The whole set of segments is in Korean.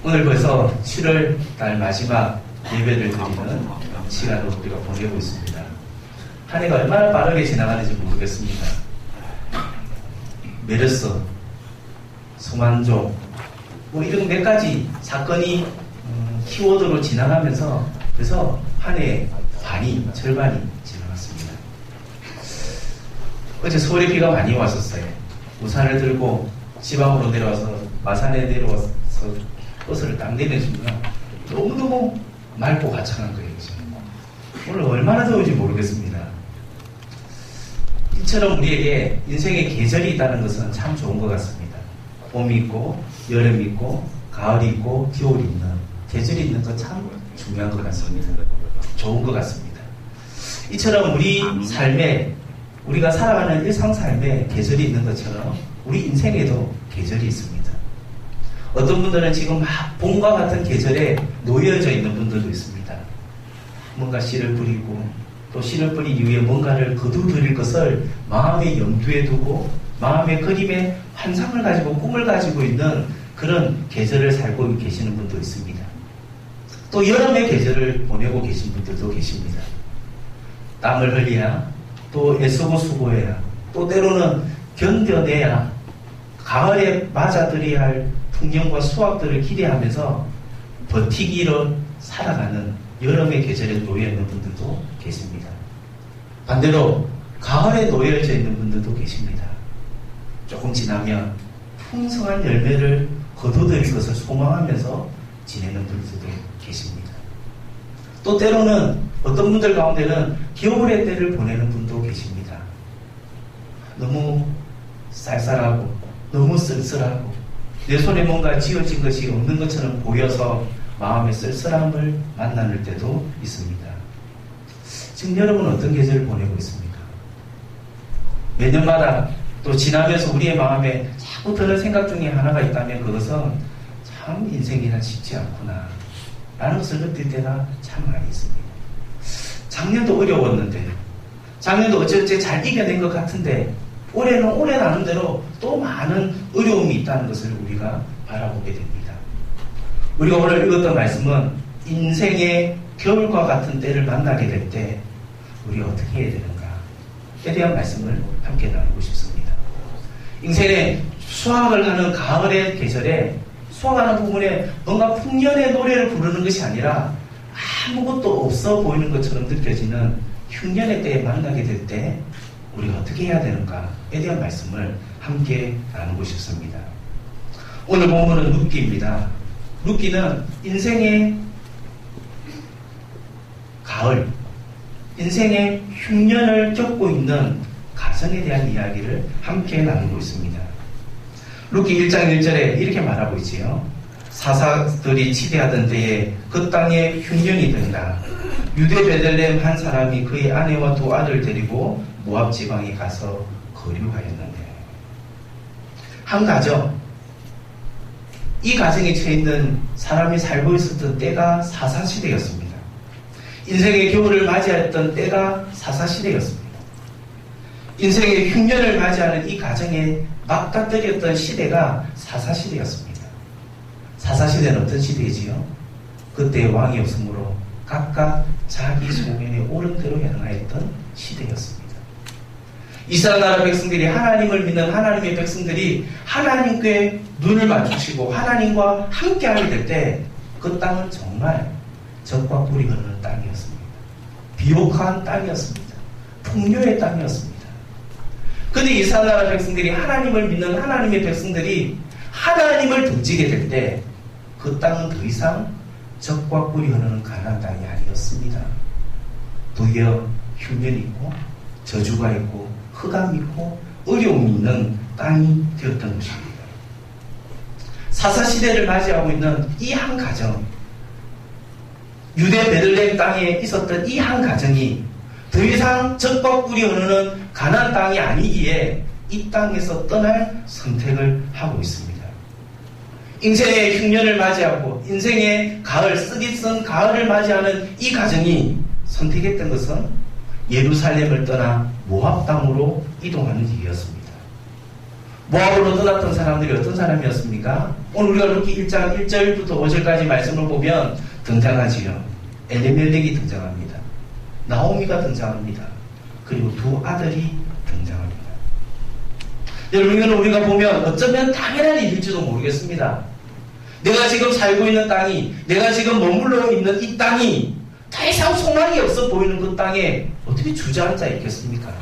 오늘 벌써 7월 달 마지막 예배를 드리는 시간으로 우리가 보내고 있습니다. 한 해가 얼마나 빠르게 지나가는지 모르겠습니다. 메르스, 소만종, 이런 몇 가지 사건이 키워드로 지나가면서 그래서 한 해 반이, 절반이 지나갔습니다. 어제 서울에 비가 많이 왔었어요. 우산을 들고 지방으로 내려와서 마산에 내려와서 버스를 딱 내려주면 너무너무 맑고 화창한 거예요. 지금. 오늘 얼마나 더운지 모르겠습니다. 이처럼 우리에게 인생의 계절이 있다는 것은 참 좋은 것 같습니다. 봄이 있고 여름이 있고 가을이 있고 겨울이 있는 계절이 있는 것 참 중요한 것 같습니다. 좋은 것 같습니다. 이처럼 우리 삶에 우리가 살아가는 일상 삶에 계절이 있는 것처럼 우리 인생에도 계절이 있습니다. 어떤 분들은 지금 막 봄과 같은 계절에 놓여져 있는 분들도 있습니다. 뭔가 씨를 뿌리고 또 씨를 뿌린 이후에 뭔가를 거두드릴 것을 마음의 염두에 두고 마음의 그림의 환상을 가지고 꿈을 가지고 있는 그런 계절을 살고 계시는 분도 있습니다. 또 여름의 계절을 보내고 계신 분들도 계십니다. 땀을 흘려야 또 애쓰고 수고해야 또 때로는 견뎌내야 가을에 맞아들여야 할 풍경과 수확들을 기대하면서 버티기로 살아가는 여름의 계절에 놓여있는 분들도 계십니다. 반대로 가을에 놓여져 있는 분들도 계십니다. 조금 지나면 풍성한 열매를 거둬들일 것을 소망하면서 지내는 분들도 계십니다. 또 때로는 어떤 분들 가운데는 겨울의 때를 보내는 분도 계십니다. 너무 쌀쌀하고 너무 쓸쓸하고 내 손에 뭔가 쥐어진 것이 없는 것처럼 보여서 마음의 쓸쓸함을 만나는 때도 있습니다. 지금 여러분은 어떤 계절을 보내고 있습니까? 매년마다 또 지나면서 우리의 마음에 자꾸 드는 생각 중에 하나가 있다면 그것은 참 인생이란 쉽지 않구나 라는 것을 느낄 때가 참 많이 있습니다. 작년도 어려웠는데 작년도 어찌어찌 잘 이겨낸 것 같은데 올해는 올해 나름대로 또 많은 어려움이 있다는 것을 우리가 바라보게 됩니다. 우리가 오늘 읽었던 말씀은 인생의 겨울과 같은 때를 만나게 될 때 우리가 어떻게 해야 되는가에 대한 말씀을 함께 나누고 싶습니다. 인생의 수확을 하는 가을의 계절에 수확하는 부분에 뭔가 풍년의 노래를 부르는 것이 아니라 아무것도 없어 보이는 것처럼 느껴지는 흉년의 때에 만나게 될 때 우리가 어떻게 해야 되는가에 대한 말씀을 함께 나누고 싶습니다. 오늘 본문은 룻기입니다. 룻기는 인생의 가을, 인생의 흉년을 겪고 있는 가정에 대한 이야기를 함께 나누고 있습니다. 룻기 1장 1절에 이렇게 말하고 있지요. 사사들이 치대하던 때에 그 땅에 흉년이 된다. 유대 베들레헴 한 사람이 그의 아내와 두 아들을 데리고 모압 지방에 가서 거류하였는데 한 가정, 이 가정에 처해 있는 사람이 살고 있었던 때가 사사시대였습니다. 인생의 겨울을 맞이했던 때가 사사시대였습니다. 인생의 흉년을 맞이하는 이 가정에 맞닥뜨렸던 시대가 사사시대였습니다. 사사시대는 어떤 시대이지요? 그때 왕이 없으므로 각각 자기 소견에 옳은 대로 행하였던 시대였습니다. 이스라엘 나라 백성들이 하나님을 믿는 하나님의 백성들이 하나님께 눈을 맞추시고 하나님과 함께하게 될 때 그 땅은 정말 적과 꿀이 흐르는 땅이었습니다. 비옥한 땅이었습니다. 풍요의 땅이었습니다. 그런데 이스라엘 나라 백성들이 하나님을 믿는 하나님의 백성들이 하나님을 등지게 될 때 그 땅은 더 이상 적과 꿀이 흐르는 가나안 땅이 아니었습니다. 도리어 흉년이 있고 저주가 있고 흑암이 있고 어려움이 있는 땅이 되었던 것입니다. 사사시대를 맞이하고 있는 이 한 가정, 유대 베들레헴 땅에 있었던 이 한 가정이 더 이상 적과 꿀이 흐르는 가나안 땅이 아니기에 이 땅에서 떠날 선택을 하고 있습니다. 인생의 흉년을 맞이하고 인생의 가을, 쓰디쓴 가을을 맞이하는 이 가정이 선택했던 것은 예루살렘을 떠나 모압 땅으로 이동하는 일이었습니다. 모압으로 떠났던 사람들이 어떤 사람이었습니까? 오늘 우리가 루키 1장 1절부터 5절까지 말씀을 보면 등장하지요. 엘리멜렉이 등장합니다. 나오미가 등장합니다. 그리고 두 아들이 등장합니다. 여러분, 이거는 우리가 보면 어쩌면 당연한 일일지도 모르겠습니다. 내가 지금 살고 있는 땅이, 내가 지금 머물러 있는 이 땅이 더 이상 소망이 없어 보이는 그 땅에 어떻게 주저앉아 있겠습니까?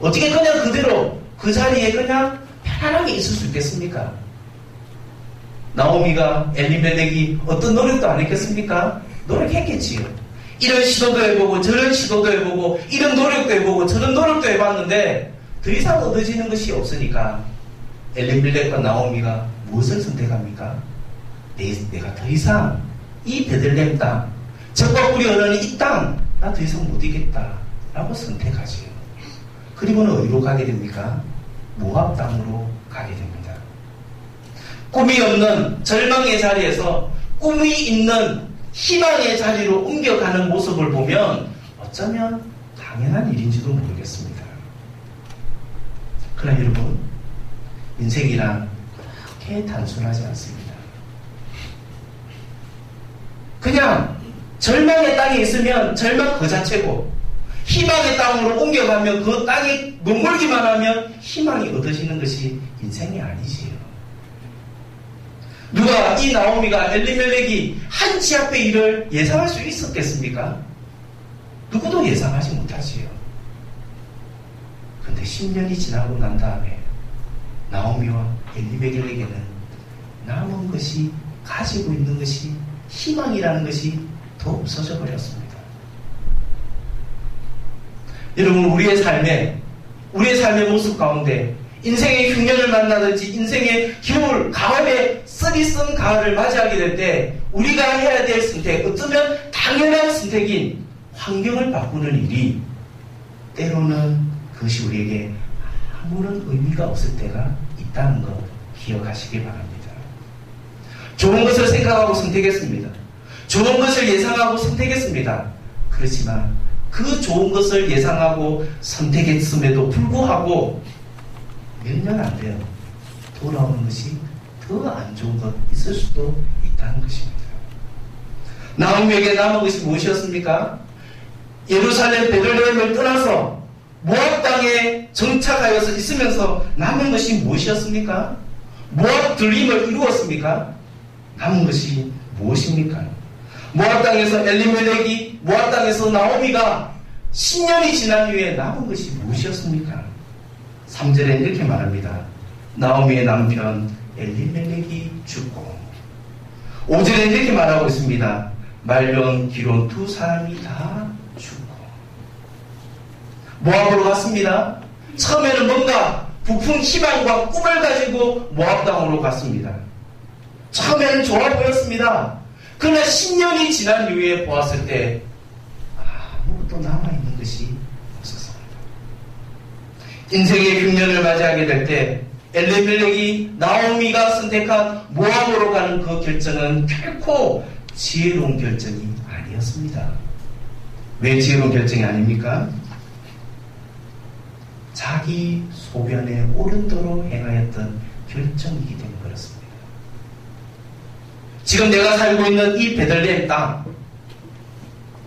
어떻게 그냥 그대로 그 자리에 그냥 편안하게 있을 수 있겠습니까? 나오미가 엘리멜렉이 어떤 노력도 안 했겠습니까? 노력했겠지요. 이런 시도도 해보고 저런 시도도 해보고 이런 노력도 해보고 저런 노력도 해봤는데 더 이상 얻어지는 것이 없으니까 엘리멜렉과 나오미가 무엇을 선택합니까? 내가 더 이상 이 베들레헴 땅, 적과 꿀이 흐르는 이 땅, 나 더 이상 못 이겠다 라고 선택하지요. 그리고는 어디로 가게 됩니까? 모압 땅으로 가게 됩니다. 꿈이 없는 절망의 자리에서 꿈이 있는 희망의 자리로 옮겨가는 모습을 보면 어쩌면 당연한 일인지도 모르겠습니다. 그러나 여러분, 인생이란 그렇게 단순하지 않습니다. 그냥 절망의 땅에 있으면 절망 그 자체고 희망의 땅으로 옮겨가면 그 땅에 머물기만 하면 희망이 얻어지는 것이 인생이 아니지요. 누가 이 나오미가 엘리멜렉이 한치 앞의 일을 예상할 수 있었겠습니까? 누구도 예상하지 못하지요. 그런데 10년이 지나고 난 다음에 나오미와 엘리멜렉에게는 남은 것이, 가지고 있는 것이, 희망이라는 것이 더 없어져 버렸습니다. 여러분, 우리의 삶의 모습 가운데 인생의 흉년을 만나든지 인생의 겨울, 가을에 쓰리 쓴 가을을 맞이하게 될 때 우리가 해야 될 선택, 어쩌면 당연한 선택인 환경을 바꾸는 일이 때로는 그것이 우리에게 아무런 의미가 없을 때가 있다는 것 기억하시기 바랍니다. 좋은 것을 생각하고 선택했습니다. 좋은 것을 예상하고 선택했습니다. 그렇지만 그 좋은 것을 예상하고 선택했음에도 불구하고 몇 년 안 돼요. 돌아오는 것이 더 안 좋은 것 있을 수도 있다는 것입니다. 나오미에게 남은 것이 무엇이었습니까? 예루살렘 베들레헴을 떠나서 모압 땅에 정착하여서 있으면서 남은 것이 무엇이었습니까? 모압 드림을 이루었습니까? 남은 것이 무엇입니까? 모압 땅에서 엘리멜렉이, 모압 땅에서 나오미가 10년이 지난 후에 남은 것이 무엇이었습니까? 3절에 이렇게 말합니다. 나오미의 남편 엘리멜렉이 죽고, 5절에 이렇게 말하고 있습니다. 말론, 기론 두 사람이 다 죽고. 모압으로 갔습니다. 처음에는 뭔가 부푼 희망과 꿈을 가지고 모압 땅으로 갔습니다. 처음에는 좋아 보였습니다. 그러나 10년이 지난 이후에 보았을 때 아무것도 남아있는 것이 없었습니다. 인생의 흉년을 맞이하게 될 때 엘리멜렉이 나오미가 선택한 모압으로 가는 그 결정은 결코 지혜로운 결정이 아니었습니다. 왜 지혜로운 결정이 아닙니까? 자기 소견에 옳은 대로 행하였던 결정이기 때문에 그렇습니다. 지금 내가 살고 있는 이 베들레헴 땅,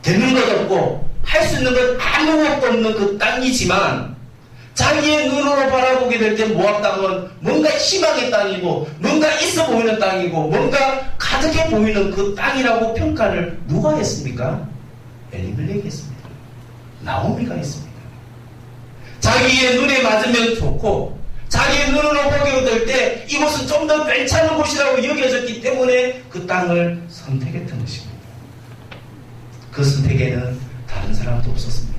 되는 것 없고 할 수 있는 것 아무것도 없는 그 땅이지만 자기의 눈으로 바라보게 될 때 모압 땅은 뭔가 희망의 땅이고 뭔가 있어 보이는 땅이고 뭔가 가득해 보이는 그 땅이라고 평가를 누가 했습니까? 엘리멜렉이 했습니다. 나오미가 했습니다. 자기의 눈에 맞으면 좋고 자기의 눈으로 보게 될 때 이곳은 좀 더 괜찮은 곳이라고 여겨졌기 때문에 그 땅을 선택했던 것입니다. 그 선택에는 다른 사람도 없었습니다.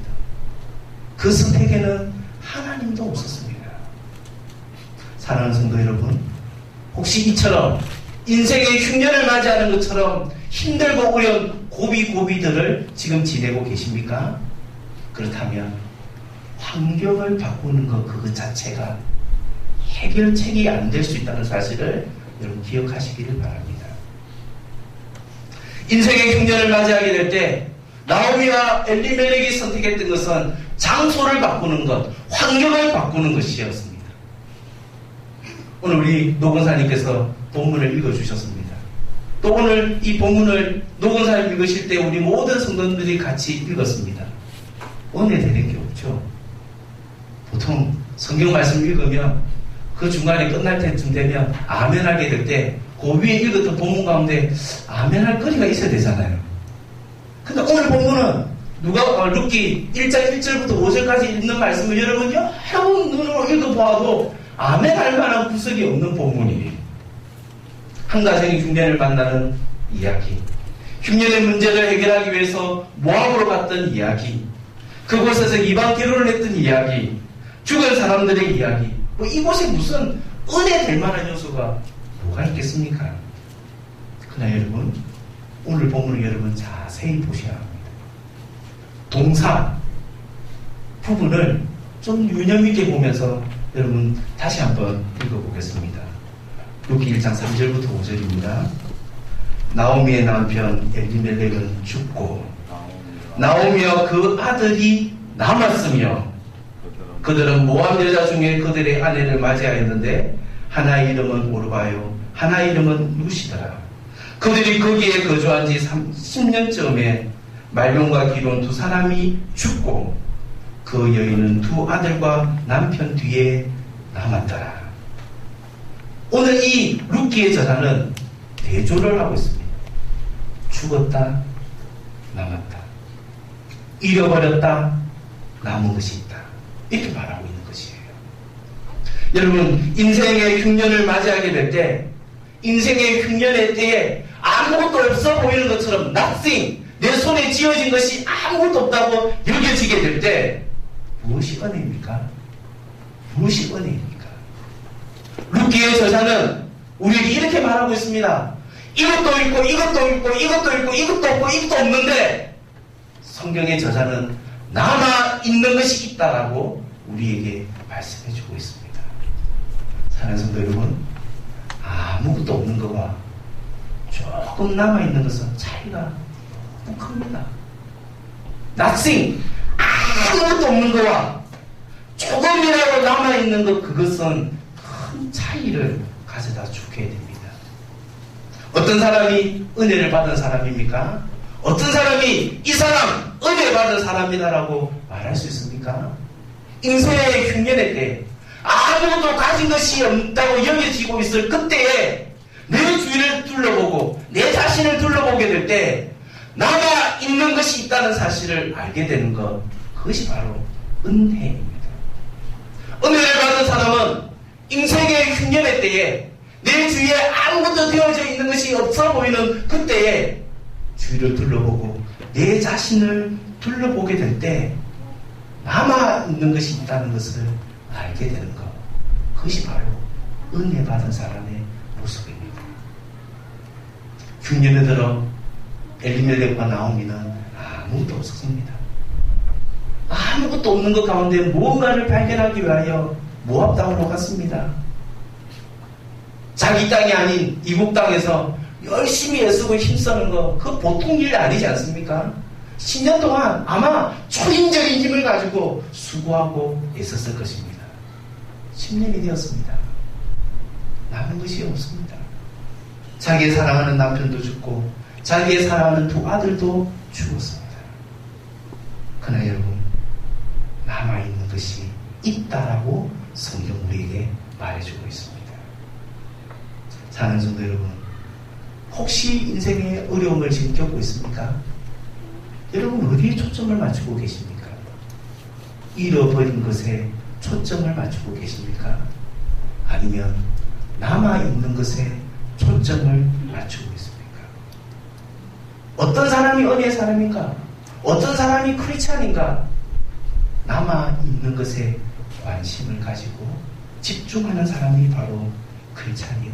그 선택에는 하나님도 없었습니다. 사랑하는 성도 여러분, 혹시 이처럼 인생의 흉년을 맞이하는 것처럼 힘들고 어려운 고비들을 지금 지내고 계십니까? 그렇다면 환경을 바꾸는 것 그 자체가 해결책이 안 될 수 있다는 사실을 여러분 기억하시기를 바랍니다. 인생의 흉년을 맞이하게 될 때 나오미와 엘리멜렉이 선택했던 것은 장소를 바꾸는 것, 환경을 바꾸는 것이었습니다. 오늘 우리 노건사님께서 본문을 읽어주셨습니다. 또 오늘 이 본문을 노건사님 읽으실 때 우리 모든 성도들이 같이 읽었습니다. 은혜 되는 게 없죠. 보통 성경 말씀 읽으면 그 중간에 끝날 때쯤 되면 아멘 하게 될 때 그 위에 읽었던 본문 가운데 아멘 할 거리가 있어야 되잖아요. 근데 오늘 본문은 루키 1장 1절부터 5절까지 있는 말씀을 여러분 여러 번 눈으로 읽어보아도 아멘 할 만한 구석이 없는 본문이에요. 한 가정이 흉년을 만나는 이야기, 흉년의 문제를 해결하기 위해서 모압으로 갔던 이야기, 그곳에서 이방 결혼을 했던 이야기, 죽은 사람들의 이야기, 뭐 이곳에 무슨 은혜 될 만한 요소가 뭐가 있겠습니까? 그러나 여러분, 오늘 본문을 여러분 자세히 보셔야 합니다. 동사 부분을 좀 유념있게 보면서 여러분 다시 한번 읽어보겠습니다. 루키 1장 3절부터 5절입니다. 나오미의 남편 엘리멜렉은 죽고 나오미와 그 아들이 남았으며 그들은 모압 여자 중에 그들의 아내를 맞이하였는데 하나의 이름은 오르바요 하나의 이름은 루시더라. 그들이 거기에 거주한 지 10년쯤에 말론과 기론 두 사람이 죽고 그 여인은 두 아들과 남편 뒤에 남았더라. 오늘 이 루키의 저자는 대조를 하고 있습니다. 죽었다, 남았다. 잃어버렸다, 남은 것이 있다. 이렇게 말하고 있는 것이에요. 여러분, 인생의 흉년을 맞이하게 될 때, 인생의 흉년의 때에 아무것도 없어 보이는 것처럼 nothing, 내 손에 쥐어진 것이 아무것도 없다고 여겨지게 될 때 무엇이 은혜입니까? 무엇이 은혜입니까? 루키의 저자는 우리에게 이렇게 말하고 있습니다. 이것도 있고 이것도 있고 이것도 있고 이것도 없고 이것도 없는데 성경의 저자는 남아있는 것이 있다라고 우리에게 말씀해주고 있습니다. 사랑하는 성도 여러분, 아무것도 없는 것과 조금 남아있는 것은 차이가 큽니다. nothing, 아무것도 없는 것과 조금이라도 남아있는 것, 그것은 큰 차이를 가져다 주게 됩니다. 어떤 사람이 은혜를 받은 사람입니까? 어떤 사람이 이 사람 은혜 받은 사람이다라고 말할 수 있습니까? 인생의 흉년의 때 아무것도 가진 것이 없다고 여겨지고 있을 그때에 내 주위를 둘러보고 내 자신을 둘러보게 될 때 남아 있는 것이 있다는 사실을 알게 되는 것, 그것이 바로 은혜입니다. 은혜를 받은 사람은 인생의 흉년의 때에 내 주위에 아무것도 되어져 있는 것이 없어 보이는 그때에 주위를 둘러보고 내 자신을 둘러보게 될 때 남아 있는 것이 있다는 것을 알게 되는 것, 그것이 바로 은혜 받은 사람의 모습입니다. 흉년에 들어 엘리멜렉과 나오미는 아무것도 없었습니다. 아무것도 없는 것 가운데 무언가를 발견하기 위하여 모압 땅으로 갔습니다. 자기 땅이 아닌 이국 땅에서 열심히 애쓰고 힘쓰는 거, 그거 보통 일 아니지 않습니까? 10년 동안 아마 초인적인 힘을 가지고 수고하고 애썼을 것입니다. 10년이 되었습니다. 남은 것이 없습니다. 자기의 사랑하는 남편도 죽고 자기의 사랑하는 두 아들도 죽었습니다. 그러나 여러분, 남아있는 것이 있다라고 성경 우리에게 말해주고 있습니다. 사랑하는 성도 여러분, 혹시 인생의 어려움을 지금 겪고 있습니까? 여러분, 어디에 초점을 맞추고 계십니까? 잃어버린 것에 초점을 맞추고 계십니까? 아니면 남아있는 것에 초점을 맞추고 있습니까? 어떤 사람이 은혜의 사람인가? 어떤 사람이 크리스찬인가? 남아있는 것에 관심을 가지고 집중하는 사람이 바로 크리스찬이요,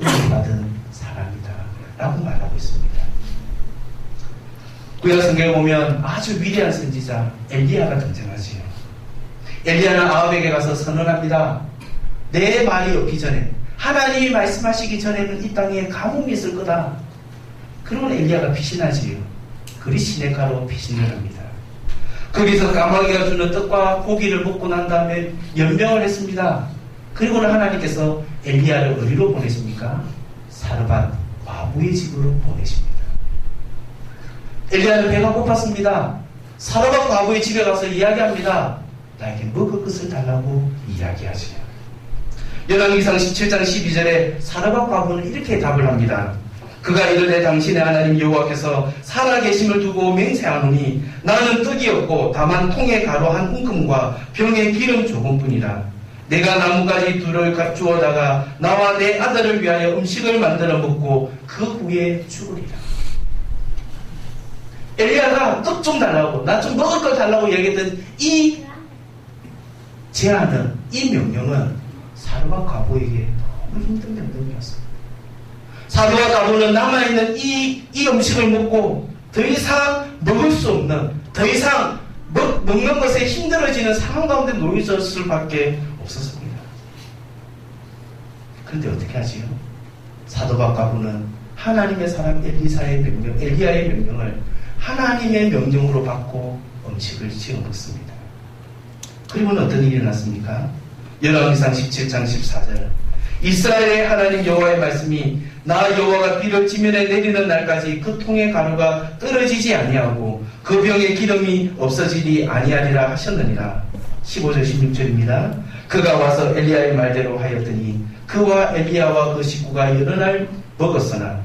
은혜 받은 사람이다 라고 말하고 있습니다. 구약 성경에 보면 아주 위대한 선지자 엘리야가 등장하지요. 엘리야는 아합에게 가서 선언합니다. 내 말이 없기 전에, 하나님이 말씀하시기 전에는 이 땅에 가뭄이 있을 거다. 그러면 엘리야가 피신하지요. 그리 시내가로 피신을 합니다. 거기서 까마귀가 주는 떡과 고기를 먹고 난 다음에 연명을 했습니다. 그리고는 하나님께서 엘리야를 어디로 보내십니까? 사르밧 과부의 집으로 보내십니다. 엘리야는 배가 고팠습니다. 사르밧 과부의 집에 가서 이야기합니다. 나에게 먹을 것을 달라고 이야기하시요. 열왕기상 17장 12절에 사르밧 과부는 이렇게 답을 합니다. 그가 이르되 당신의 하나님 여호와께서 살아계심을 두고 맹세하노니 나는 떡이 없고 다만 통에 가루 한 움큼과 병에 기름 조금뿐이라. 내가 나뭇가지 둘을 주워다가 나와 내 아들을 위하여 음식을 만들어 먹고 그 후에 죽으리라. 엘리야가 떡 좀 달라고, 나 좀 먹을 걸 달라고 얘기했던 이 제안은, 이 명령은 사르밧 과부에게 너무 힘든 명령이었어요. 사르밧 과부는 남아있는 이 음식을 먹고 더 이상 먹을 수 없는, 더 이상 먹는 것에 힘들어지는 상황 가운데 놓여 있을 수밖에 없었습니다. 그런데 어떻게 하지요? 사르밧 과부는 하나님의 사람 엘리야의 명령을 하나님의 명령으로 받고 음식을 지어 먹습니다. 그리고는 어떤 일이 일어났습니까? 열왕기상 17장 14절. 이스라엘의 하나님 여호와의 말씀이 나 여호와가 비를 지면에 내리는 날까지 그 통의 가루가 떨어지지 아니하고 그 병의 기름이 없어지리 아니하리라 하셨느니라. 15절 16절입니다. 그가 와서 엘리야의 말대로 하였더니 그와 엘리야와 그 식구가 여러 날 먹었으나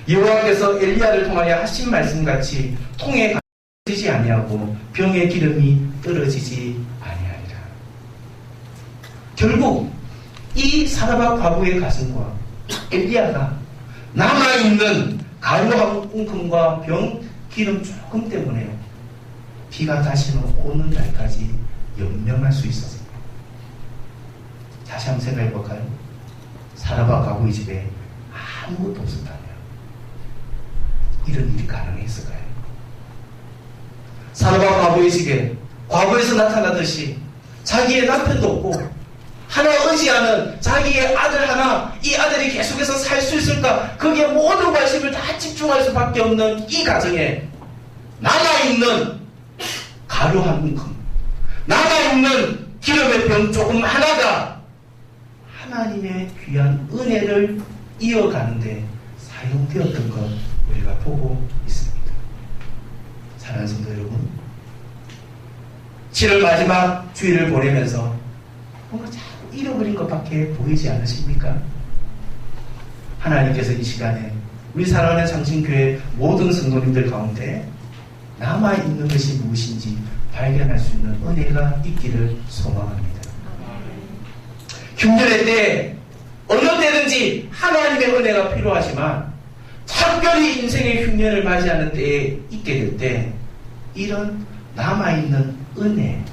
여호와께서 엘리야를 통하여 하신 말씀같이 통에 가루가 떨어지지 아니하고 병의 기름이 떨어지지 아니하리라. 결국 이 사르밧 과부의 가슴과 엘리야가 남아있는 가루 한 움큼과 병 기름 조금 때문에 비가 다시는 오는 날까지 연명할 수 있었습니다. 다시 한번 생각해 볼까요? 사르밧 과부의 집에 아무것도 없었다면 이런 일이 가능했을까요? 사르밧 과부의 집에 과거에서 나타나듯이 자기의 남편도 없고 하나 의지하는 자기의 아들 하나, 이 아들이 계속해서 살 수 있을까? 거기에 모든 관심을 다 집중할 수밖에 없는 이 가정에 남아있는 가루 한 움큼, 남아있는 기름의 병 조금 하나가 하나님의 귀한 은혜를 이어가는데 사용되었던 것 우리가 보고 있습니다. 사랑하는 성도 여러분, 7월 마지막 주일을 보내면서 뭔가 자꾸 잃어버린 것밖에 보이지 않으십니까? 하나님께서 이 시간에 우리 사랑하는 장신교회 모든 성도님들 가운데 남아있는 것이 무엇인지 발견할 수 있는 은혜가 있기를 소망합니다. 흉년의 때 어느 때든지 하나님의 은혜가 필요하지만 특별히 인생의 흉년을 맞이하는 때에 있게 될 때 이런 남아있는 은혜,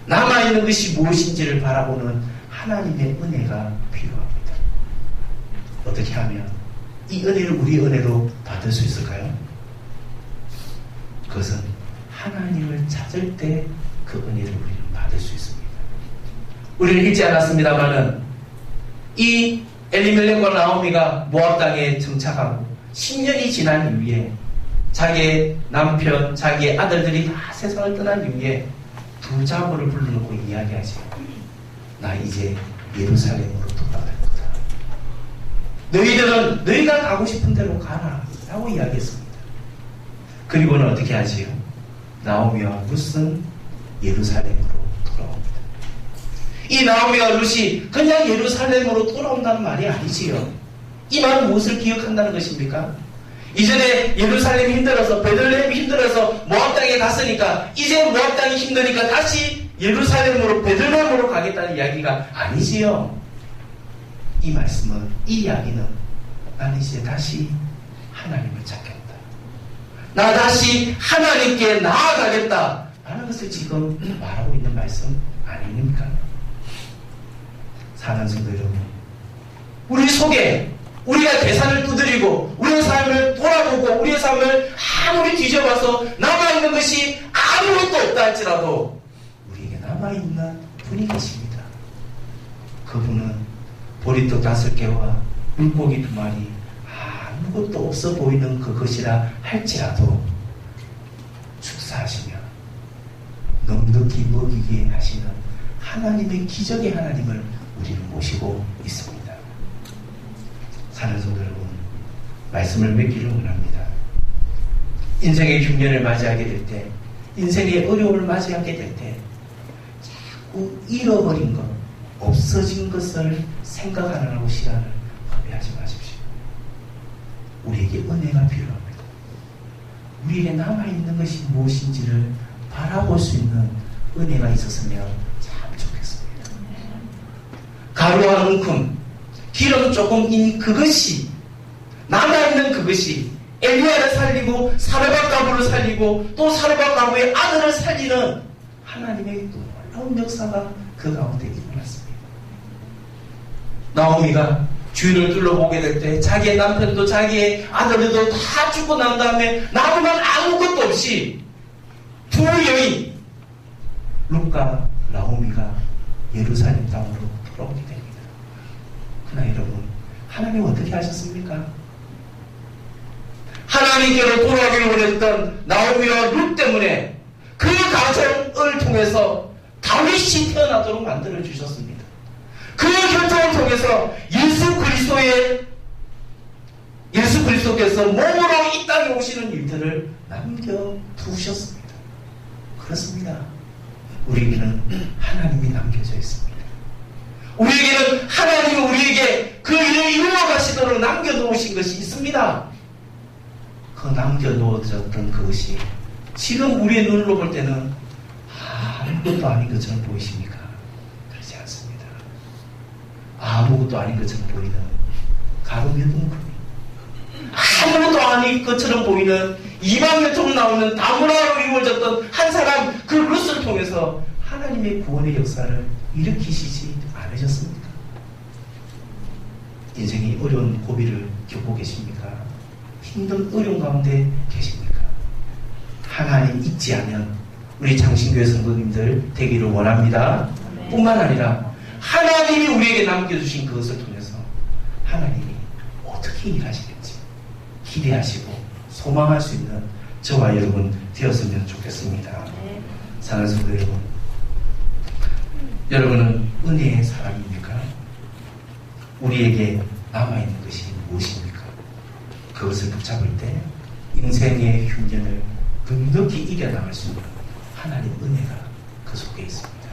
남아있는 것이 무엇인지를 바라보는 하나님의 은혜가 필요합니다. 어떻게 하면 이 은혜를 우리의 은혜로 받을 수 있을까요? 그것은 하나님을 찾을 때 그 은혜를 우리는 받을 수 있습니다. 우리는 읽지 않았습니다마는 이 엘리멜렉과 나오미가 모압 땅에 정착하고 10년이 지난 이후에 자기의 남편, 자기의 아들들이 다 세상을 떠난 이후에 두 자모를 불러놓고 이야기하지. 나 이제 예루살렘으로 돌아갈 거다. 너희들은 너희가 가고 싶은 대로 가라 라고 이야기했습니다. 그리고는 어떻게 하지요? 나오미와 룻은 예루살렘으로 돌아옵니다. 이 나오미와 룻이 그냥 예루살렘으로 돌아온다는 말이 아니지요. 이 말은 무엇을 기억한다는 것입니까? 이전에 예루살렘이 힘들어서 베들레헴이 힘들어서 모압 땅에 갔으니까 이제 모압 땅이 힘드니까 다시 예루살렘으로 베들레헴으로 가겠다는 이야기가 아니지요. 이 말씀은, 이 이야기는 나는 이제 다시 하나님을 찾겠다, 나 다시 하나님께 나아가겠다 라는 것을 지금 말하고 있는 말씀 아닙니까? 사랑하는 성도 여러분, 우리 속에 우리가 계산을 두드리고 우리의 삶을 돌아보고 우리의 삶을 아무리 뒤져봐서 남아있는 것이 아무것도 없다 할지라도 우리에게 남아있는 분이 계십니다. 그분은 보리떡 5개와 물고기 2마리 아무것도 없어 보이는 그것이라 할지라도 축사하시며 넉넉히 먹이게 하시는 하나님의 기적의 하나님을 우리는 모시고 있습니다. 사는 성도 여러분, 말씀을 맺기를 원합니다. 인생의 흉년을 맞이하게 될 때, 인생의 어려움을 맞이하게 될 때, 자꾸 잃어버린 것, 없어진 것을 생각하느라고 시간을 허비하지 마십시오. 우리에게 은혜가 필요합니다. 우리에게 남아있는 것이 무엇인지를 바라볼 수 있는 은혜가 있었으면 참 좋겠습니다. 가루와 웅큼, 기름 조금인 그것이, 남아있는 그것이 엘리야를 살리고 사르밧 가부를 살리고 또 사르밧 가부의 아들을 살리는 하나님의 놀라운 역사가 그 가운데 일어났습니다. 나오미가 주인을 둘러보게 될 때 자기의 남편도 자기의 아들들도 다 죽고 난 다음에 남으면 아무것도 없이 두 여인 룻과 나오미가 예루살렘 땅으로 돌아오게 됩니다. 그러나 여러분, 하나님 어떻게 하셨습니까? 하나님께로 돌아오기를 원했던 나오미와 룻 때문에 그 가정을 통해서 다윗이 태어나도록 만들어 주셨습니다. 그 결정을 통해서 예수 그리스도께서 몸으로 이 땅에 오시는 일들을 남겨두셨습니다. 그렇습니다. 우리에게는 하나님이 남겨져 있습니다. 우리에게는 하나님이 우리에게 그 일을 이루어 가시도록 남겨놓으신 것이 있습니다. 그 남겨놓아졌던 그것이 지금 우리의 눈으로 볼 때는 아무것도 아닌 것처럼 보이십니까? 그렇지 않습니다. 아무것도 아닌 것처럼 보이는 가루 몇 움큼이, 아무것도 아닌 것처럼 보이는 2만 명 나오는 다문화로 이루어졌던 한 사람, 그 룻을 통해서 하나님의 구원의 역사를 일으키시지 않으셨습니까? 인생이 어려운 고비를 겪고 계십니까? 힘든 어려운 가운데 계십니까? 하나님 잊지 않으면 우리 장신교회 성도님들 되기를 원합니다. 뿐만 아니라 하나님이 우리에게 남겨주신 그것을 통해서 하나님이 어떻게 일하시겠지 기대하시고 소망할 수 있는 저와 여러분 되었으면 좋겠습니다. 사랑하는 성도 여러분, 여러분은 은혜의 사람입니까? 우리에게 남아있는 것이 무엇입니까? 그것을 붙잡을 때 인생의 흉년을 넉넉히 이겨나갈 수 있는 하나님 은혜가 그 속에 있습니다.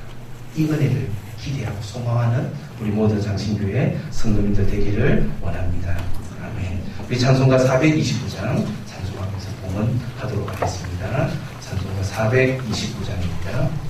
이 은혜를 기대하고 소망하는 우리 모든 장신교회 성도님들 되기를 원합니다. 아멘. 우리 찬송가 429장 찬송하면서 봉헌하도록 하겠습니다. 찬송가 429장입니다.